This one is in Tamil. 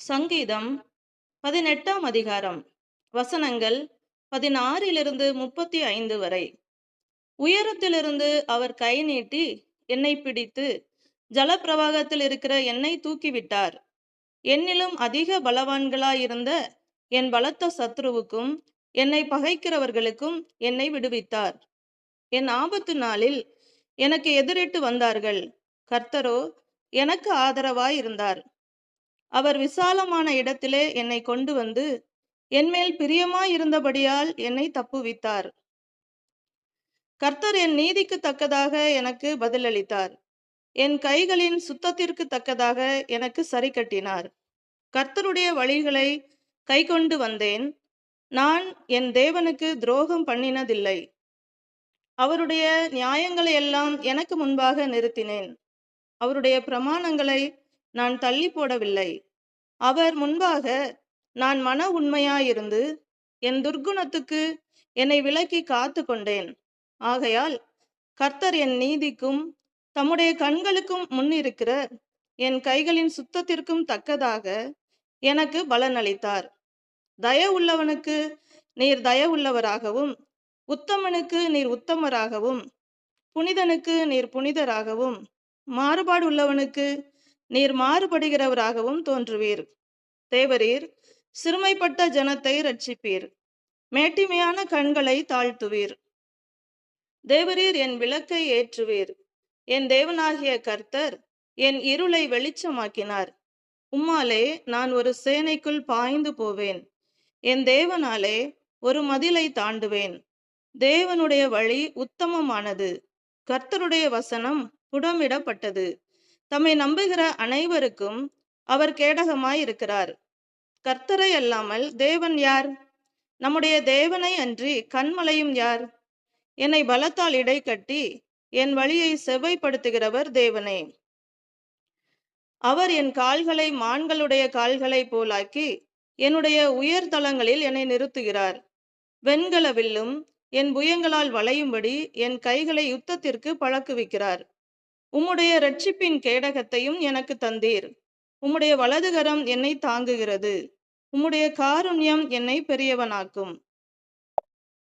சங்கீதம் 18ஆம் அதிகாரம். வசனங்கள் 16 - 35 வரை. உயரத்திலிருந்து அவர் கை நீட்டி என்னை பிடித்து ஜலப்பிரவாகத்தில் இருக்கிற என்னை தூக்கிவிட்டார். என்னிலும் அதிக பலவான்களாயிருந்த என் பலத்த சத்துருவுக்கும் என்னை பகைக்கிறவர்களுக்கும் என்னை விடுவித்தார். என் ஆபத்து நாளில் எனக்கு எதிரிட்டு வந்தார்கள். கர்த்தரோ எனக்கு ஆதரவாயிருந்தார். அவர் விசாலமான இடத்திலே என்னை கொண்டு வந்து என்மேல் பிரியமாயிருந்தபடியால் என்னை தப்புவித்தார். கர்த்தர் என் நீதிக்கு தக்கதாக எனக்கு பதிலளித்தார். என் கைகளின் சுத்தத்திற்கு தக்கதாக எனக்கு சரி கட்டினார். கர்த்தருடைய வழிகளை கைக்கொண்டு வந்தேன். நான் என் தேவனுக்கு துரோகம் பண்ணினதில்லை. அவருடைய நியாயங்களை எல்லாம் எனக்கு முன்பாக நிறுத்தினேன். அவருடைய பிரமாணங்களை நான் தள்ளி போடவில்லை. அவர் முன்பாக நான் மன உண்மையாயிருந்து என் துர்க்குணத்துக்கு என்னை விலக்கி காத்து கொண்டேன். ஆகையால் கர்த்தர் என் நீதிக்கும் தம்முடைய கண்களுக்கும் முன்னிருக்கிற என் கைகளின் சுத்தத்திற்கும் தக்கதாக எனக்கு பலனளித்தார். தயவுள்ளவனுக்கு நீர் தயவுள்ளவராகவும், உத்தமனுக்கு நீர் உத்தமராகவும், புனிதனுக்கு நீர் புனிதராகவும், மாறுபாடு உள்ளவனுக்கு நீர் மாறுபடுகிறவராகவும் தோன்றுவீர். தேவரீர் சிறுமைப்பட்ட ஜனத்தை இரட்சிப்பீர். மேட்டிமையான கண்களை தாழ்த்துவீர். தேவரீர் என் விளக்கை ஏற்றுவீர். என் தேவனாகிய கர்த்தர் என் இருளை வெளிச்சமாக்கினார். உம்மாலே நான் ஒரு சேனைக்குள் பாய்ந்து போவேன். என் தேவனாலே ஒரு மதிலை தாண்டுவேன். தேவனுடைய வழி உத்தமமானது. கர்த்தருடைய வசனம் புடமிடப்பட்டது. தம்மை நம்புகிற அனைவருக்கும் அவர் கேடகமாயிருக்கிறார். கர்த்தரை அல்லாமல் தேவன் யார்? நம்முடைய தேவனை அன்றி கன்மலையும் யார்? என்னை பலத்தால் இடை கட்டி என் வழியை செவ்வைப்படுத்துகிறவர் தேவனே. அவர் என் கால்களை மான்களுடைய கால்களைப் போலாக்கி என்னுடைய உயர்தலங்களில் என்னை நிறுத்துகிறார். வெண்கல வில்லும் என் புயங்களால் வளையும்படி என் கைகளை யுத்தத்திற்கு பழக்குவிக்கிறார். உம்முடைய இரட்சிப்பின் கேடகத்தையும் எனக்கு தந்தீர். உம்முடைய வலதுகரம் என்னை தாங்குகிறது. உம்முடைய காருண்யம் என்னை பெரியவனாக்கும்.